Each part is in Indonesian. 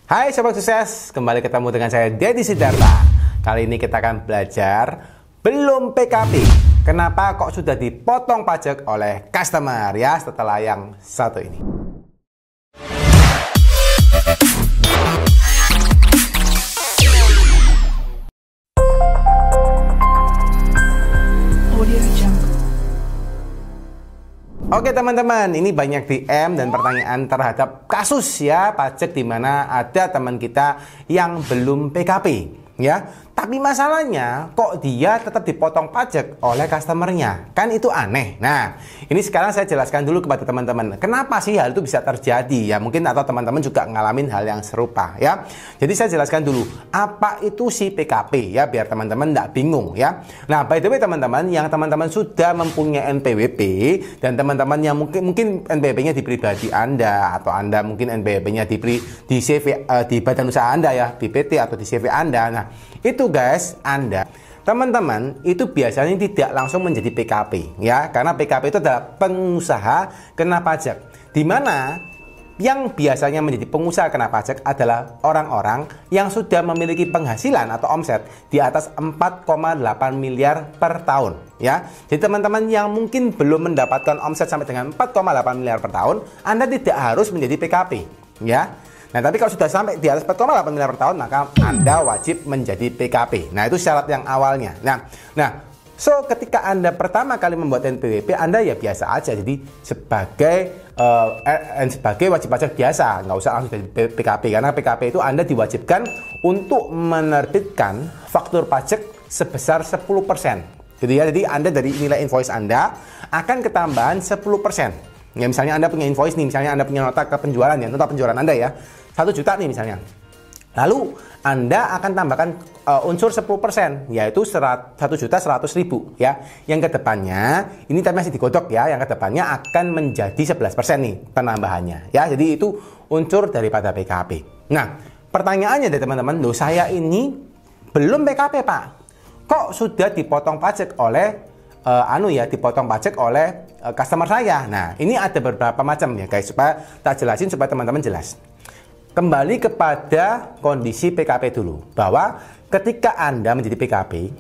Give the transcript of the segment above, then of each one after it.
Hai Sobat Sukses, kembali ketemu dengan saya Deddy Sidarta. Kali ini kita akan belajar belum PKP. Kenapa kok sudah dipotong pajak oleh customer ya setelah yang satu ini. Oke teman-teman, ini banyak DM dan pertanyaan terhadap kasus ya pajak di mana ada teman kita yang belum PKP ya. Tapi masalahnya kok dia tetap dipotong pajak oleh customernya, kan itu aneh. Nah, ini sekarang saya jelaskan dulu kepada teman-teman, kenapa sih hal itu bisa terjadi ya, mungkin atau teman-teman juga ngalamin hal yang serupa ya. Jadi saya jelaskan dulu, apa itu si PKP ya, biar teman-teman tidak bingung ya. Nah, by the way teman-teman, yang teman-teman sudah mempunyai NPWP dan teman-teman yang mungkin NPWP-nya di pribadi Anda atau Anda mungkin NPWP-nya di CV di badan usaha Anda ya, di PT atau di CV Anda. Nah, itu guys, Anda teman-teman itu biasanya tidak langsung menjadi PKP ya, karena PKP itu adalah pengusaha kena pajak, di mana yang biasanya menjadi pengusaha kena pajak adalah orang-orang yang sudah memiliki penghasilan atau omset di atas 4,8 miliar per tahun ya. Jadi teman-teman yang mungkin belum mendapatkan omset sampai dengan 4,8 miliar per tahun, Anda tidak harus menjadi PKP ya. Nah, tapi kalau sudah sampai di atas 4,8 miliar per tahun, maka Anda wajib menjadi PKP. Nah, itu syarat yang awalnya. So ketika Anda pertama kali membuat NPWP, Anda ya biasa aja. Jadi sebagai wajib pajak biasa, nggak usah langsung jadi PKP. Karena PKP itu Anda diwajibkan untuk menerbitkan faktur pajak sebesar 10%. Gitu ya. Jadi Anda dari nilai invoice Anda akan ketambahan 10%. Ya, misalnya Anda punya invoice nih, misalnya Anda punya nota ke penjualan ya, nota penjualan Anda ya, 1 juta nih misalnya. Lalu Anda akan tambahkan unsur 10%, yaitu 1.100.000 ya. Yang kedepannya, ini tapi masih digodok ya, yang kedepannya akan menjadi 11% nih penambahannya ya. Jadi itu unsur daripada PKP. Nah, pertanyaannya dari teman-teman, loh saya ini belum PKP Pak, kok sudah dipotong pajak oleh dipotong pajak oleh customer saya. Nah, ini ada beberapa macam ya guys, supaya tak jelasin supaya teman-teman jelas. Kembali kepada kondisi PKP dulu, bahwa ketika Anda menjadi PKP,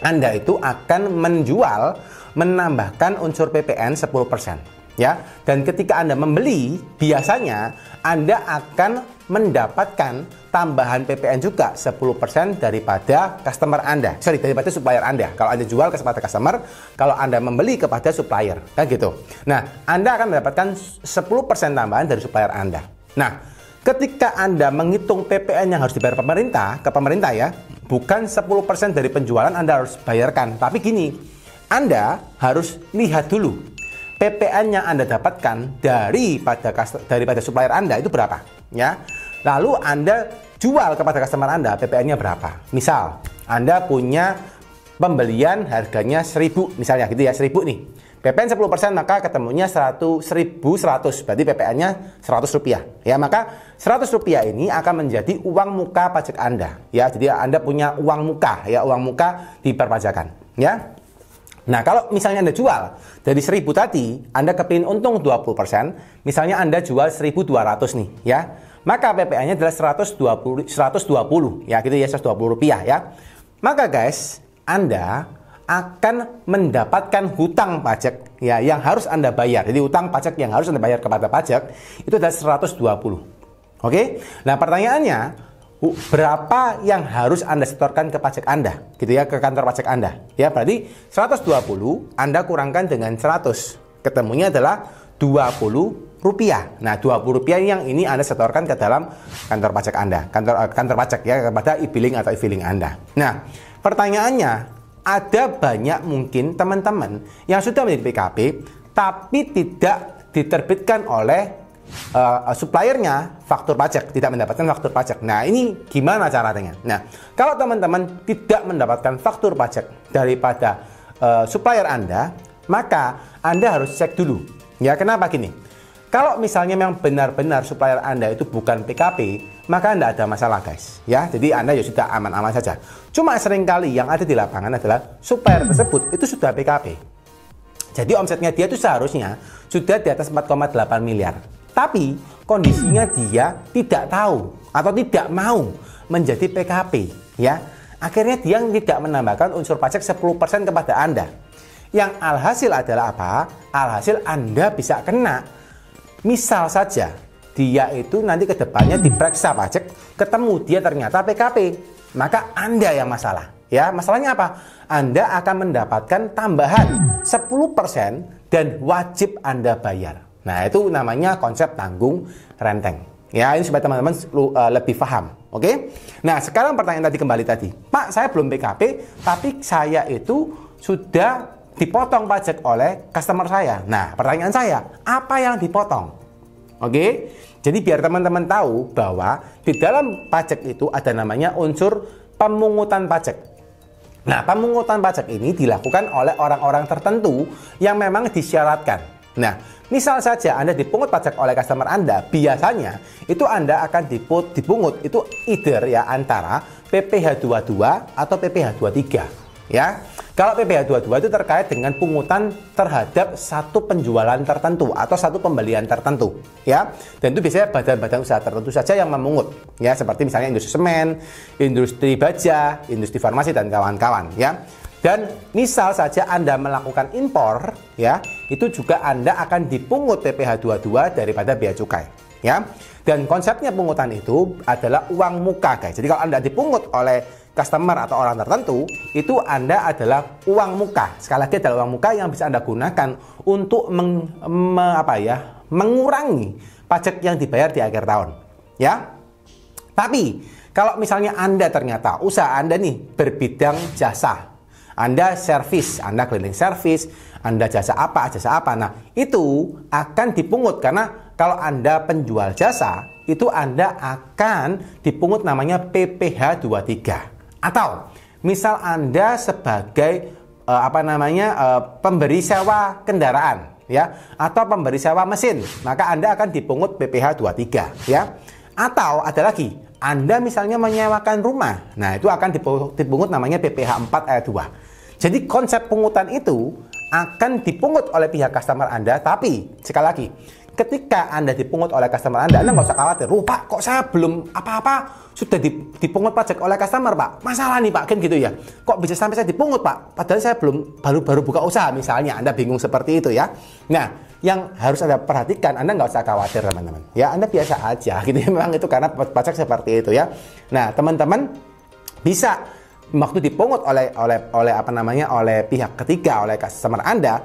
Anda itu akan menambahkan unsur PPN 10% ya. Dan ketika Anda membeli, biasanya Anda akan mendapatkan tambahan PPN juga 10% daripada daripada supplier Anda. Kalau Anda jual kepada customer, kalau Anda membeli kepada supplier, kan gitu. Nah, Anda akan mendapatkan 10% tambahan dari supplier Anda. Nah, ketika Anda menghitung PPN yang harus dibayar ke pemerintah ya, bukan 10% dari penjualan Anda harus bayarkan, tapi gini, Anda harus lihat dulu PPN yang Anda dapatkan daripada supplier Anda itu berapa ya. Lalu Anda jual kepada customer Anda, PPN-nya berapa. Misal Anda punya pembelian harganya 1.000 misalnya gitu ya, 1.000 nih. PPN 10% maka ketemunya 1.100, berarti PPN-nya Rp100 ya. Maka Rp100 ini akan menjadi uang muka pajak Anda ya. Jadi Anda punya uang muka ya, uang muka di perpajakan ya. Nah, kalau misalnya Anda jual dari 1.000 tadi, Anda kepingin untung 20%, misalnya Anda jual 1.200 nih ya, maka PPN-nya adalah 120 ya, gitu ya, Rp120 ya. Maka guys, Anda akan mendapatkan hutang pajak ya yang harus Anda bayar. Jadi hutang pajak yang harus Anda bayar kepada pajak itu adalah 120. Oke? Nah, pertanyaannya, berapa yang harus Anda setorkan ke pajak Anda, gitu ya, ke kantor pajak Anda ya. Berarti 120 Anda kurangkan dengan 100, ketemunya adalah Rp20. Nah, Rp20 yang ini Anda setorkan ke dalam kantor pajak Anda, kantor pajak ya, kepada e-billing atau e-filing Anda. Nah, pertanyaannya, ada banyak mungkin teman-teman yang sudah menjadi PKP tapi tidak diterbitkan oleh suppliernya faktur pajak, tidak mendapatkan faktur pajak. Nah, ini gimana caranya? Nah, kalau teman-teman tidak mendapatkan faktur pajak daripada supplier Anda, maka Anda harus cek dulu. Ya, kenapa gini? Kalau misalnya memang benar-benar supplier Anda itu bukan PKP, maka Anda ada masalah guys. Ya, jadi Anda ya sudah aman-aman saja. Cuma seringkali yang ada di lapangan adalah supplier tersebut itu sudah PKP. Jadi omsetnya dia itu seharusnya sudah di atas 4,8 miliar. Tapi kondisinya dia tidak tahu atau tidak mau menjadi PKP, ya. Akhirnya dia tidak menambahkan unsur pajak 10% kepada Anda. Yang alhasil adalah apa? Alhasil Anda bisa kena. Misal saja dia itu nanti ke depannya diperiksa pajak, ketemu dia ternyata PKP, maka Anda yang masalah. Ya, masalahnya apa? Anda akan mendapatkan tambahan 10% dan wajib Anda bayar. Nah, itu namanya konsep tanggung renteng. Ya, ini supaya teman-teman lebih paham. Oke? Nah, sekarang pertanyaan tadi kembali tadi. Pak, saya belum PKP, tapi saya itu sudah dipotong pajak oleh customer saya. Nah, pertanyaan saya, apa yang dipotong? Oke? Jadi biar teman-teman tahu bahwa di dalam pajak itu ada namanya unsur pemungutan pajak. Nah, pemungutan pajak ini dilakukan oleh orang-orang tertentu yang memang disyaratkan. Nah, misal saja Anda dipungut pajak oleh customer Anda, biasanya itu Anda akan dipungut itu either ya antara PPh 22 atau PPh 23. Ya, kalau PPh 22 itu terkait dengan pungutan terhadap satu penjualan tertentu atau satu pembelian tertentu, ya. Dan itu biasanya badan-badan usaha tertentu saja yang memungut, ya, seperti misalnya industri semen, industri baja, industri farmasi dan kawan-kawan, ya. Dan misal saja Anda melakukan impor, ya, itu juga Anda akan dipungut PPh 22 daripada bea cukai, ya. Dan konsepnya pungutan itu adalah uang muka, guys. Jadi kalau Anda dipungut oleh customer atau orang tertentu, itu Anda adalah uang muka. Sekali lagi adalah uang muka yang bisa Anda gunakan untuk mengurangi pajak yang dibayar di akhir tahun, ya. Tapi kalau misalnya Anda ternyata usaha Anda nih berbidang jasa, Anda servis, Anda cleaning service, Anda jasa apa. Nah, itu akan dipungut karena kalau Anda penjual jasa, itu Anda akan dipungut namanya PPh 23. Atau misal Anda sebagai pemberi sewa kendaraan, ya, atau pemberi sewa mesin, maka Anda akan dipungut PPh 23, ya. Atau ada lagi, Anda misalnya menyewakan rumah, nah itu akan dipungut namanya PPh 4 ayat 2. Jadi konsep pungutan itu akan dipungut oleh pihak customer Anda, tapi sekali lagi, ketika Anda dipungut oleh customer Anda nggak usah khawatir. Pak, kok saya belum apa-apa sudah dipungut pajak oleh customer, Pak. Masalah nih, Pak, kan gitu ya. Kok bisa sampai saya dipungut, Pak? Padahal saya baru buka usaha misalnya. Anda bingung seperti itu ya. Nah, yang harus Anda perhatikan, Anda nggak usah khawatir, teman-teman. Ya, Anda biasa aja gitu ya. Memang itu karena pajak seperti itu ya. Nah, teman-teman bisa waktu dipungut oleh pihak ketiga, oleh customer Anda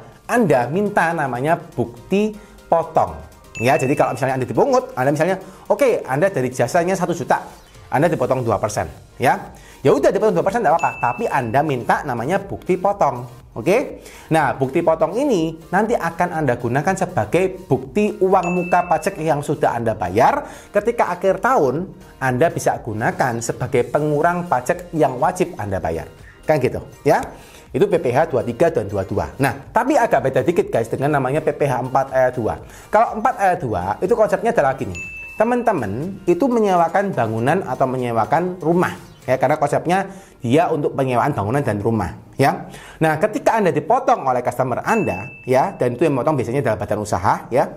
minta namanya bukti potong. Ya, jadi kalau misalnya Anda dipungut, Anda misalnya, oke, Anda dari jasanya 1 juta, Anda dipotong 2%, ya. Ya udah dipotong 2% enggak apa-apa, tapi Anda minta namanya bukti potong. Oke? Nah, bukti potong ini nanti akan Anda gunakan sebagai bukti uang muka pajak yang sudah Anda bayar. Ketika akhir tahun, Anda bisa gunakan sebagai pengurang pajak yang wajib Anda bayar. Kan gitu, ya. Itu PPh 23 dan 22. Nah, tapi agak beda dikit guys dengan namanya PPh 4 ayat 2. Kalau 4 ayat 2 itu konsepnya adalah gini. Teman-teman itu menyewakan bangunan atau menyewakan rumah. Ya, karena konsepnya dia untuk penyewaan bangunan dan rumah, ya. Nah, ketika Anda dipotong oleh customer Anda, ya, dan itu yang memotong biasanya adalah badan usaha, ya,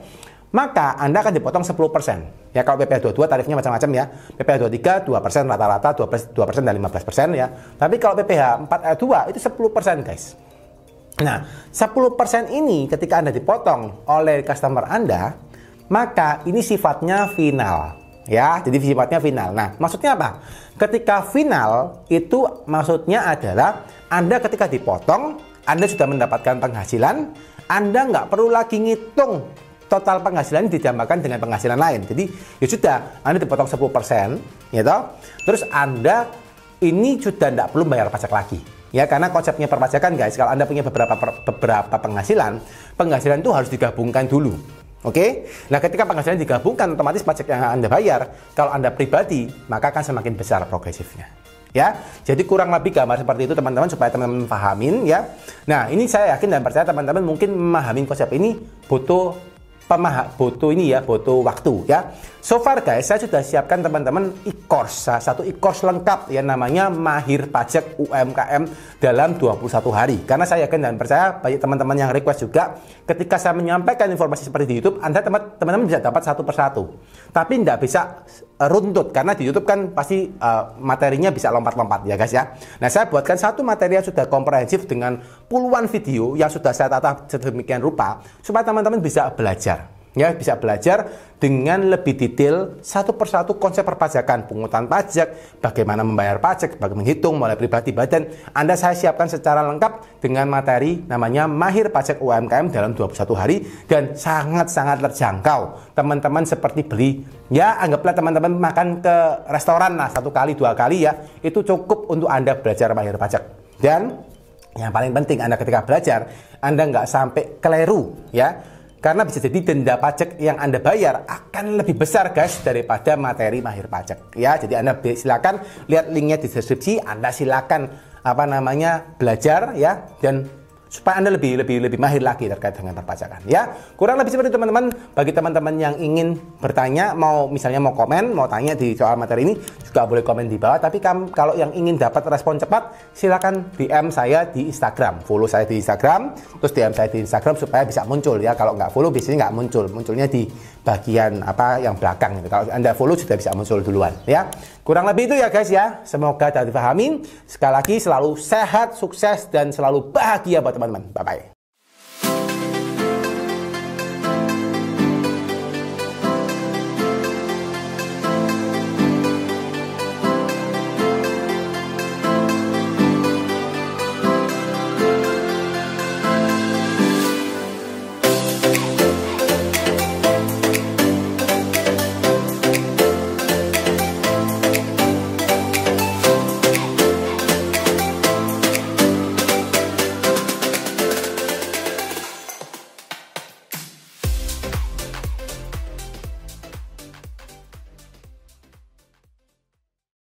maka Anda akan dipotong 10%. Ya, kalau PPh 22 tarifnya macam-macam ya. PPh 23 2% rata-rata, 2% dan 15% ya. Tapi kalau PPh 4 ayat 2 itu 10%, guys. Nah, 10% ini ketika Anda dipotong oleh customer Anda, maka ini sifatnya final. Ya, jadi sifatnya final. Nah, maksudnya apa? Ketika final itu maksudnya adalah Anda ketika dipotong, Anda sudah mendapatkan penghasilan, Anda nggak perlu lagi ngitung total penghasilan ditambahkan dengan penghasilan lain. Jadi ya sudah, Anda dipotong 10%, ya toh. Terus Anda ini sudah tidak perlu bayar pajak lagi. Ya, karena konsepnya perpajakan guys, kalau Anda punya beberapa penghasilan itu harus digabungkan dulu. Oke? Nah, ketika penghasilan digabungkan, otomatis pajak yang Anda bayar, kalau Anda pribadi, maka akan semakin besar progresifnya. Ya, jadi kurang lebih gambar seperti itu teman-teman, supaya teman-teman pahamin ya. Nah, ini saya yakin dan percaya teman-teman mungkin memahami konsep ini butuh butuh ini ya, butuh waktu ya. So far guys, saya sudah siapkan teman-teman e-course, satu e-course lengkap yang namanya Mahir Pajak UMKM dalam 21 hari. Karena saya yakin dan percaya banyak teman-teman yang request juga, ketika saya menyampaikan informasi seperti di YouTube, Anda teman-teman bisa dapat satu persatu. Tapi tidak bisa runtut, karena di YouTube kan pasti materinya bisa lompat-lompat ya guys ya. Nah, saya buatkan satu materi yang sudah komprehensif dengan puluhan video yang sudah saya tata sedemikian rupa supaya teman-teman bisa belajar. Ya, bisa belajar dengan lebih detail satu persatu konsep perpajakan, pungutan pajak, bagaimana membayar pajak, bagaimana menghitung mulai pribadi badan. Anda saya siapkan secara lengkap dengan materi namanya Mahir Pajak UMKM dalam 21 hari dan sangat-sangat terjangkau. Teman-teman seperti beli, ya anggaplah teman-teman makan ke restoran lah 1 kali 2 kali ya, itu cukup untuk Anda belajar Mahir Pajak. Dan yang paling penting Anda ketika belajar, Anda nggak sampai keliru ya. Karena bisa jadi denda pajak yang Anda bayar akan lebih besar guys daripada materi Mahir Pajak. Ya, jadi Anda silakan lihat linknya di deskripsi. Anda silakan belajar ya, dan supaya Anda lebih mahir lagi terkait dengan perpajakan ya. Kurang lebih seperti itu teman-teman. Bagi teman-teman yang ingin bertanya, misalnya mau komen, mau tanya di soal materi ini, juga boleh komen di bawah. Tapi kalau yang ingin dapat respon cepat, silakan DM saya di Instagram, follow saya di Instagram, terus DM saya di Instagram supaya bisa muncul ya. Kalau nggak follow biasanya nggak muncul, munculnya di bagian yang belakang gitu. Kalau Anda follow sudah bisa muncul duluan ya. Kurang lebih itu ya guys ya. Semoga dapat dipahami. Sekali lagi selalu sehat, sukses dan selalu bahagia buat teman-teman. Bye bye.